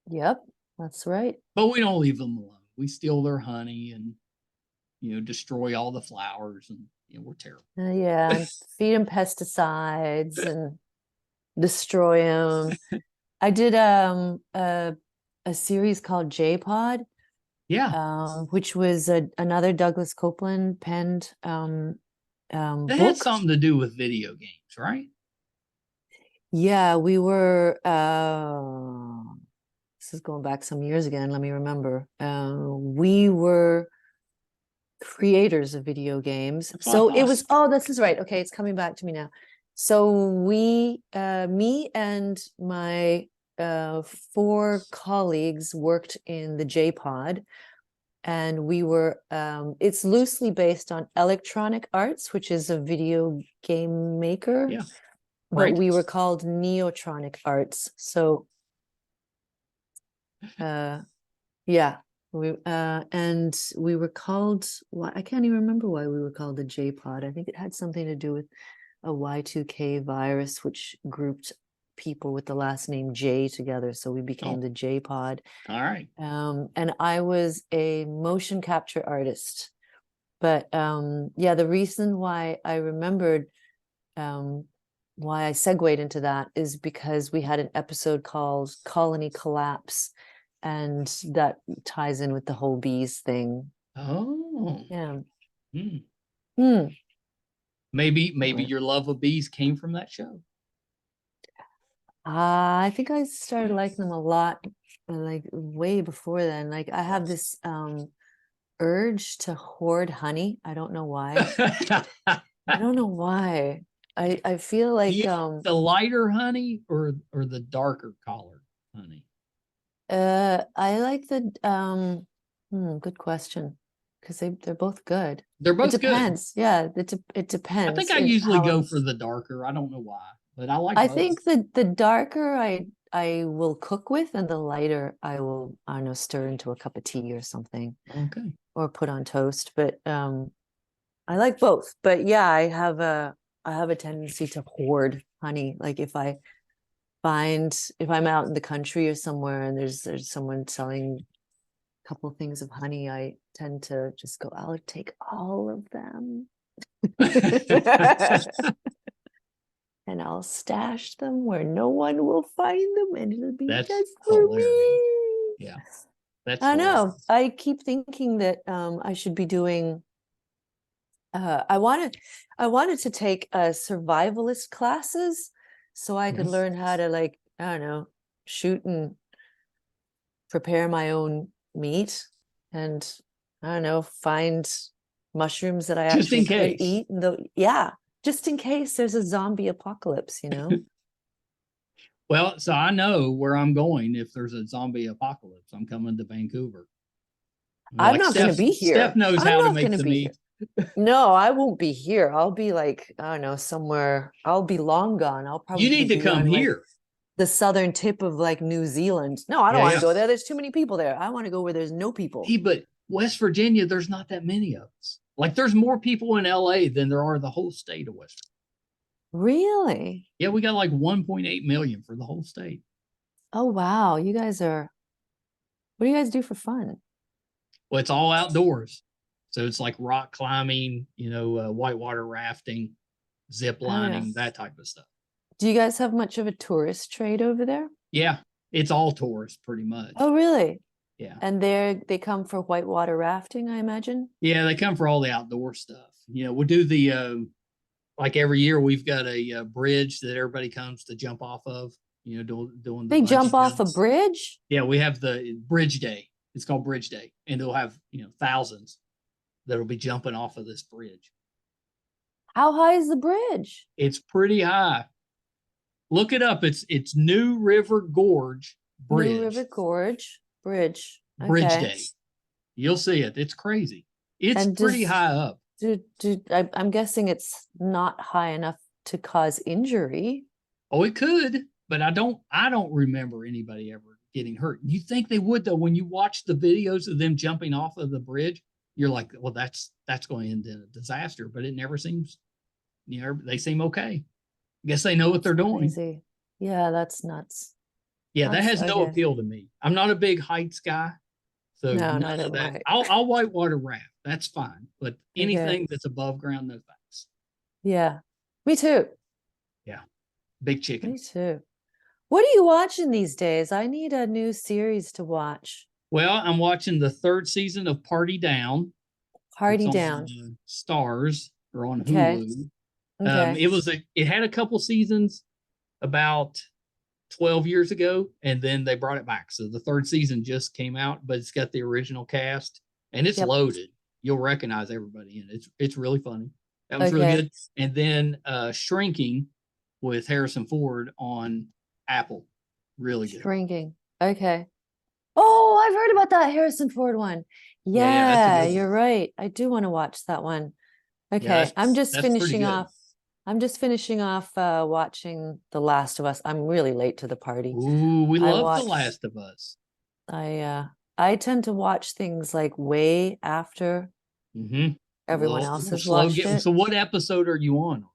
Yep, that's right. But we don't leave them alone. We steal their honey and destroy all the flowers, and we're terrible. Feed them pesticides and destroy them. I did a series called J-Pod. Which was another Douglas Copeland penned That book. had something to do with video games, right? Yeah, we were this is going back some years again, let me remember. We were creators of video games. So it was, this is right. Okay, it's coming back to me now. So we, me and my 4 colleagues worked in the J-Pod, and we were, it's loosely based on Electronic Arts, which is a video game maker. Yeah. But we were called Neotronic Arts. So, and we were called, I can't even remember why we were called the J-Pod. I think it had something to do with a Y2K virus, which grouped people with the last name J together. So we became the J-Pod. All right. And I was a motion capture artist. But the reason why I remembered why I segued into that is because we had an episode called Colony Collapse, and that ties in with the whole bees thing. Oh. Yeah. Maybe your love of bees came from that show. I think I started liking them a lot, like way before then. Like I have this urge to hoard honey. I don't know why. I don't know why. I feel like the lighter honey or the darker colored honey. I like the good question, because they're both good. They're both good. It depends. Good. Yeah, it depends. I think I usually go for the darker. I don't know why, but I like. I think the darker I will cook with, and the lighter I will, I don't know, stir into a cup of tea or something. Okay. Or put on toast. But I like both. But yeah, I have a tendency to hoard honey. Like if I'm out in the country or somewhere and there's someone selling a couple of things of honey, I tend to just go, I'll take all of them. And I'll stash them where no one will find them, and it'll be just for hilarious. Me. Yeah. That's I know. I keep thinking that I should be doing I wanted to take survivalist classes so I could learn how to, like, I don't know, shoot and prepare my own meat, and I don't know, find mushrooms that I actually could eat. Just in case there's a zombie apocalypse, Well, so I know where I'm going if there's a zombie apocalypse. I'm coming to Vancouver. I'm not going to be here. Steph knows how to make the meat. No, I won't be here. I'll be like, I don't know, somewhere. I'll be long gone. I'll probably. You need to come here. Like, the southern tip of like New Zealand. No, I don't want to go there. There's too many people there. I want to go where there's no people. But West Virginia, there's not that many of us. Like there's more people in LA than there are the whole state of West Virginia. Really? Yeah, we got like 1.8 million for the whole state. Oh, wow. What do you guys do for fun? Well, it's all outdoors. So it's like rock climbing, whitewater rafting. zip Oh, yeah. lining, that type of stuff. Do you guys have much of a tourist trade over there? Yeah, it's all tourists pretty much. Oh, really? Yeah. And they come for whitewater rafting, I imagine? Yeah, they come for all the outdoor stuff. We'll do the like every year we've got a bridge that everybody comes to jump off of. Doing the They jump bungee off a jumps. bridge? Yeah, we have the Bridge Day. It's called Bridge Day, and they'll have thousands that'll be jumping off of this bridge. How high is the bridge? It's pretty high. Look it up. It's New River Gorge Bridge. New River Gorge Bridge. Bridge Okay. Day. You'll see it. It's crazy. It's And pretty high up. I'm guessing it's not high enough to cause injury. Oh, it could, but I don't remember anybody ever getting hurt. You think they would though? When you watch the videos of them jumping off of the bridge, you're like, well, that's going to end in a disaster, but it never seems, they seem okay. I guess they know what they're doing. Crazy. Yeah, that's nuts. Yeah, that has no appeal to me. I'm not a big heights guy. So no, none of that. I'll whitewater raft. That's fine. But anything that's above ground, no thanks. Yeah. Me too. Yeah. Big chicken. Me too. What are you watching these days? I need a new series to watch. Well, I'm watching the 3rd season of Party Down. Party Down. On, Stars or on Okay. Hulu. Okay. It had a couple seasons about 12 years ago, and then they brought it back. So the 3rd season just came out, but it's got the original cast and it's loaded. You'll recognize everybody in it. It's really funny. That was really good. And then Shrinking with Harrison Ford on Apple. Really good. Shrinking. Okay. Oh, I've heard about that Harrison Ford one. Yeah, you're right. I do want to watch that one. Okay. Yeah, I'm just finishing off watching The Last of Us. I'm really late to the party. Ooh, we love The Last of Us. I tend to watch things like way after everyone else has watched it. So what episode are you on?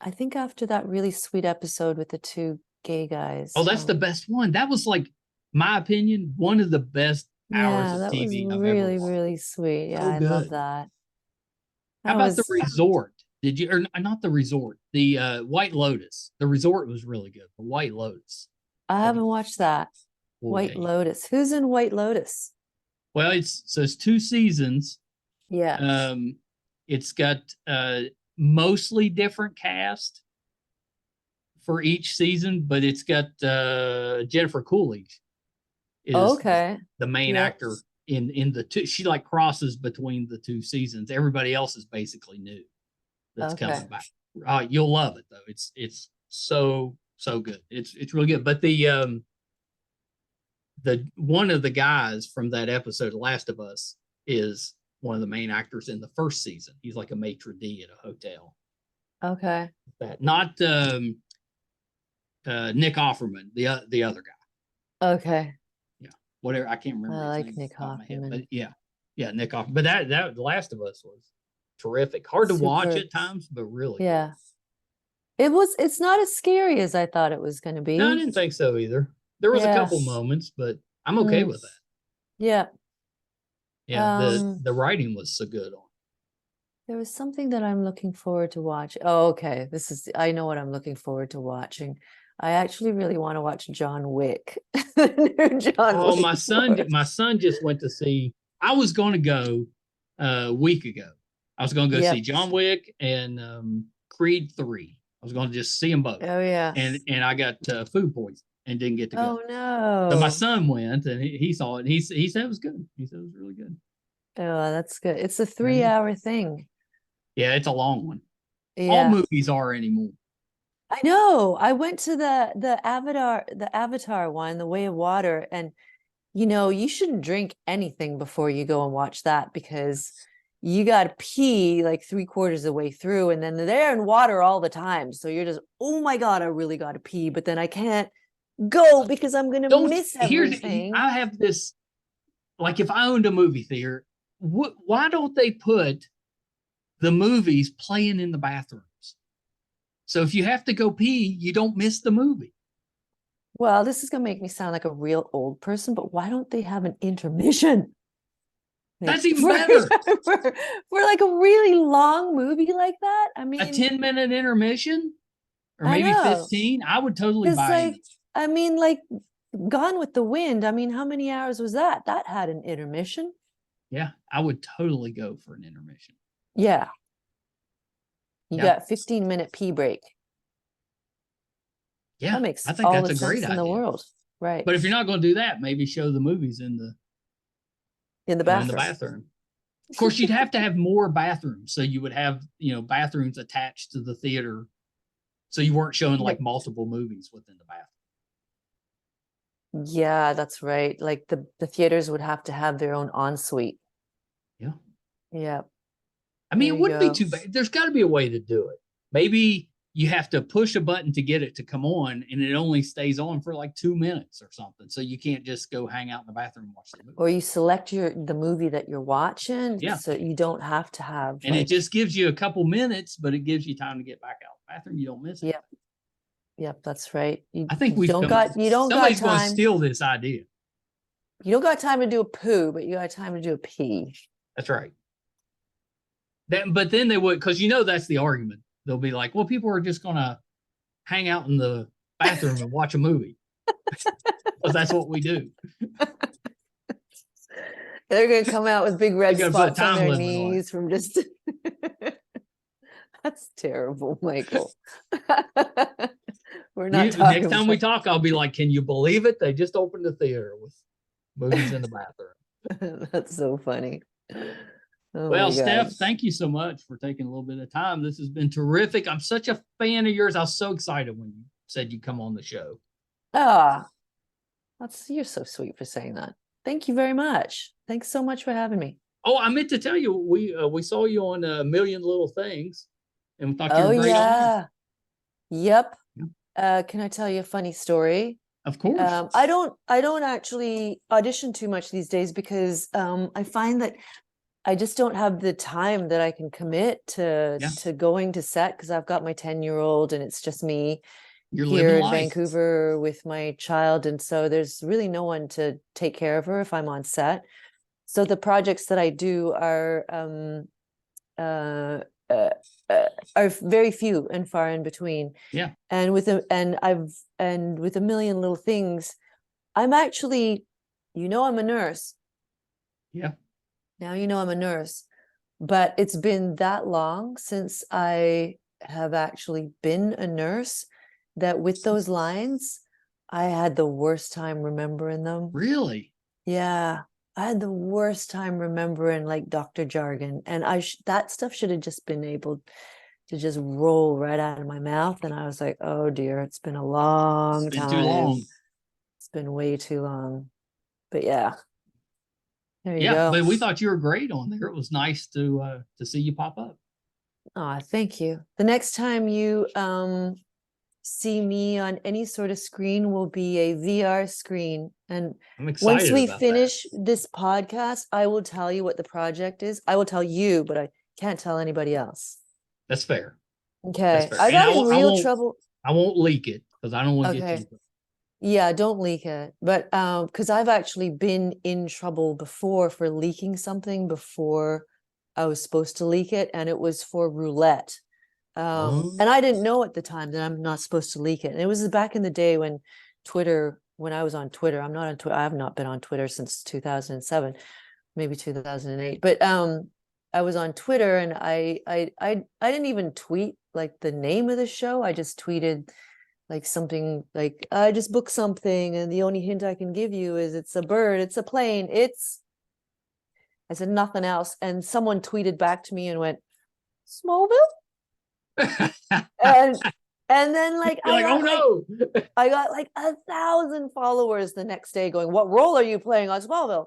I think after that really sweet episode with the 2 gay guys. Oh, that's the best one. That was, like, my opinion, one of the best hours of TV I've ever watched. Really sweet. Yeah, So I love that. How about The Resort? Did you, or not The Resort, the White Lotus? The Resort was really good. The White Lotus. I haven't watched that. White Lotus. Who's in White Lotus? Well, it's 2 seasons. Yeah. It's got mostly different cast for each season, but it's got Jennifer Coolidge is the main actor in the 2. She like crosses between the 2 seasons. Everybody else is basically new that's coming back. You'll love it though. It's so good. It's really good. But the one of the guys from that episode of Last of Us is one of the main actors in the 1st season. He's like a maitre d' at a hotel. Okay. Not Nick Offerman, the other guy. Okay. Yeah. Whatever. I can't remember. I like Nick Offerman. But yeah, Nick Offerman. But that The Last of Us was terrific. Hard to watch at times, but really. Yeah. It's not as scary as I thought it was going to be. No, I didn't think so either. There was a couple moments, but I'm okay with that. Yeah. Yeah, the writing was so good on. There was something that I'm looking forward to watch. Oh, okay. I know what I'm looking forward to watching. I actually really want to watch John Wick. My son just went to see. I was going to go a week ago. I was going to go see John Wick and Creed 3. I was going to just see them both. Oh yeah. And I got food poisoning and didn't get to go. Oh no. So my son went and he saw it. And he said it was good. He said it was really good. Oh, that's good. It's a 3-hour thing. Yeah, it's a long one. Yeah. All movies are anymore. I know. I went to the Avatar one, The Way of Water, and you shouldn't drink anything before you go and watch that because you got to pee like 3/4 of the way through, and then they're in water all the time. So you're just, oh my God, I really got to pee, but then I can't go because I'm going to miss everything. I have this, like if I owned a movie theater, why don't they put the movies playing in the bathrooms? So if you have to go pee, you don't miss the movie. Well, this is going to make me sound like a real old person, but why don't they have an intermission? That's even better. For like a really long movie like that. I mean, A 10-minute intermission or I maybe know. 15. I would totally Because buy it. I mean, like Gone with the Wind. I mean, how many hours was that? That had an intermission. Yeah, I would totally go for an intermission. Yeah. You Yeah. got 15-minute pee break. Yeah, That makes I think all that's the a great sense in the idea. world. Right. But if you're not going to do that, maybe show the movies in the In the in the bathroom. bathroom. Of course, you'd have to have more bathrooms, so you would have bathrooms attached to the theater, so you weren't showing like multiple movies within the bathroom. Yeah, that's right. Like the theaters would have to have their own ensuite. Yeah. Yeah. I mean, There it you wouldn't be go. too bad. There's got to be a way to do it. Maybe you have to push a button to get it to come on, and it only stays on for like 2 minutes or something. So you can't just go hang out in the bathroom and watch the movie. Or you select the movie that you're watching, Yeah. so you don't have to have. And it just gives you a couple minutes, but it gives you time to get back out of the bathroom. You don't miss it. Yep. Yep, that's right. I think we've somebody's going to steal this idea. You don't got time to do a poo, but you got time to do a pee. That's right. But then they would, because that's the argument. They'll be like, well, people are just going to hang out in the bathroom and watch a movie. Because that's what we do. They're going to come out with big red spots on their knees from just... That's terrible, Michael. We're not talking. Next time we talk, I'll be like, can you believe it? They just opened the theater with movies in the bathroom. That's so funny. Oh well, Steph, thank you so much for taking a little bit of time. This has been terrific. I'm such a fan of yours. I was so excited when you said you'd come on the show. You're so sweet for saying that. Thank you very much. Thanks so much for having me. Oh, I meant to tell you, we saw you on A Million Little Things, and we thought you were great on it. Yep. Can I tell you a funny story? Of course. I don't actually audition too much these days because I find that I just don't have the time that I can commit to going to set, because I've got my 10-year-old and it's just me here in Vancouver with my child, and so there's really no one to take care of her if I'm on set. So the projects that I do are very few and far in between. Yeah. And with A Million Little Things, I'm actually, I'm a nurse. Yeah. Now I'm a nurse, but it's been that long since I have actually been a nurse that with those lines, I had the worst time remembering them. Really? Yeah. I had the worst time remembering like doctor jargon, and that stuff should have just been able to just roll right out of my mouth. And I was like, oh dear, it's been a long time. Too long. It's been way too long. But yeah. There you go. Yeah, but we thought you were great on there. It was nice to see you pop up. Oh, thank you. The next time you see me on any sort of screen will be a VR screen. And I'm excited once we finish this podcast, I will tell you what the project is. I will tell you, but I can't tell anybody else. That's fair. Okay. That's fair. I got in real trouble. I won't leak it because I don't want to get you. Yeah, don't leak it. But because I've actually been in trouble before for leaking something before I was supposed to leak it, and it was for roulette. And I didn't know at the time that I'm not supposed to leak it. And it was back in the day when I was on Twitter. I'm not on Twitter. I have not been on Twitter since 2007, maybe 2008. But I was on Twitter, and I didn't even tweet like the name of the show. I just tweeted like something like, I just booked something, and the only hint I can give you is it's a bird, it's a plane, I said nothing else. And someone tweeted back to me and went, Smallville? and then like, I got like 1,000 followers the next day going, what role are you playing on Smallville?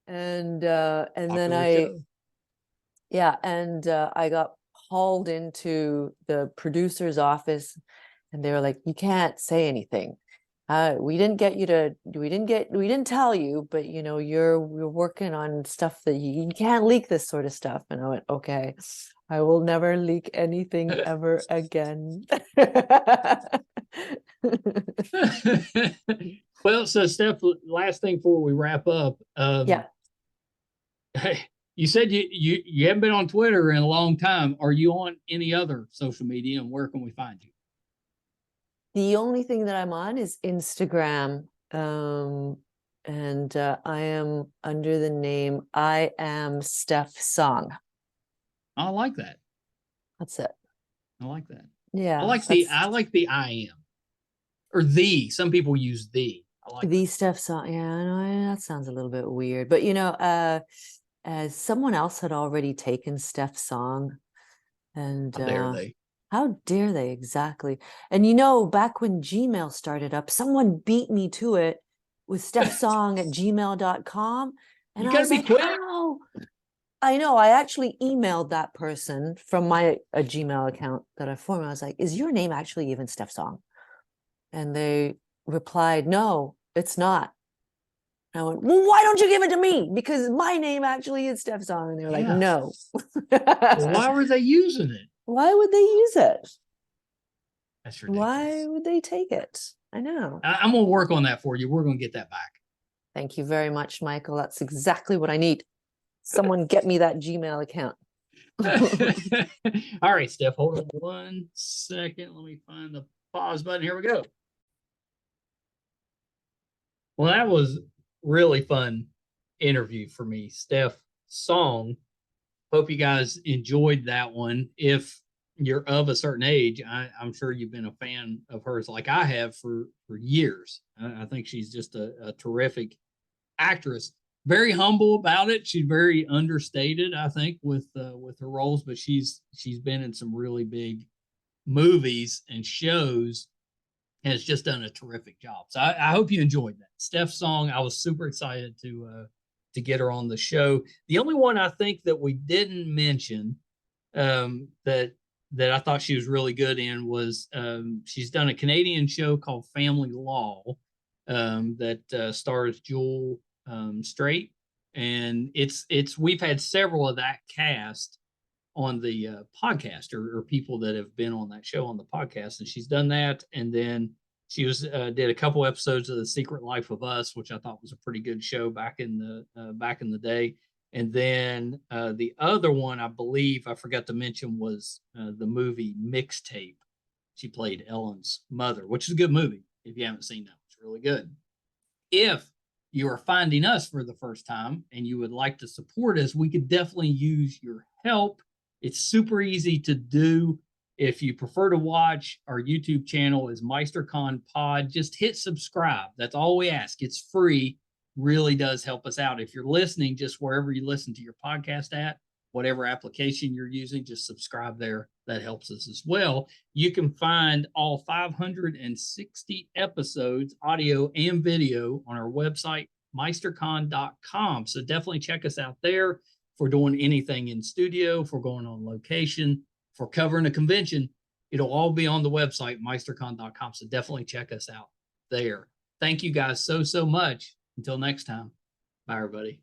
And then I got hauled into the producer's office, and they were like, you can't say anything. We didn't tell you, but you're working on stuff that you can't leak this sort of stuff. And I went, okay, I will never leak anything ever again. Well, so Steph, last thing before we wrap up. Hey, you said you haven't been on Twitter in a long time. Are you on any other social media, and where can we find you? The only thing that I'm on is Instagram. And I am under the name I am Steph Song. I like that. That's it. I like that. Yeah. I like the I am or the. Some people use the. I like the that. Steph Song. Yeah, I know that sounds a little bit weird, but as someone else had already taken Steph's song, and How dare they? how dare they exactly? And back when Gmail started up, someone beat me to it with stephsong@gmail.com. And You I got to was be like, quick. how? I know. I actually emailed that person from a Gmail account that I formed. I was like, is your name actually even Steph Song? And they replied, no, it's not. I went, well, why don't you give it to me? Because my name actually is Steph Song. And they were like, Yeah. no. Well, why were they using it? Why would they use it? That's Why ridiculous. would they take it? I know. I'm going to work on that for you. We're going to get that back. Thank you very much, Michael. That's exactly what I need. Someone get me that Gmail account. All right, Steph, hold on 1 second. Let me find the pause button. Here we go. Well, that was really fun interview for me, Steph Song. Hope you guys enjoyed that one. If you're of a certain age, I'm sure you've been a fan of hers like I have for years. I think she's just a terrific actress. Very humble about it. She's very understated, I think, with her roles, but she's been in some really big movies and shows and has just done a terrific job. So I hope you enjoyed that. Steph Song, I was super excited to get her on the show. The only one I think that we didn't mention that I thought she was really good in was she's done a Canadian show called Family Law that stars Jewel Straight, and it's we've had several of that cast on the podcast or people that have been on that show on the podcast, and she's done that. And then she was did a couple episodes of The Secret Life of Us, which I thought was a pretty good show back in the day. And then the other one, I believe I forgot to mention, was the movie Mixtape. She played Ellen's mother, which is a good movie. If you haven't seen that, it's really good. If you are finding us for the first time and you would like to support us, we could definitely use your help. It's super easy to do. If you prefer to watch, our YouTube channel is MeisterCon Pod. Just hit subscribe. That's all we ask. It's free. Really does help us out. If you're listening, just wherever you listen to your podcast at, whatever application you're using, just subscribe there. That helps us as well. You can find all 560 episodes, audio and video, on our website, meistercon.com. So definitely check us out there. If we're doing anything in studio, if we're going on location, if we're covering a convention, it'll all be on the website, meistercon.com. So definitely check us out there. Thank you guys so much. Until next time. Bye, everybody.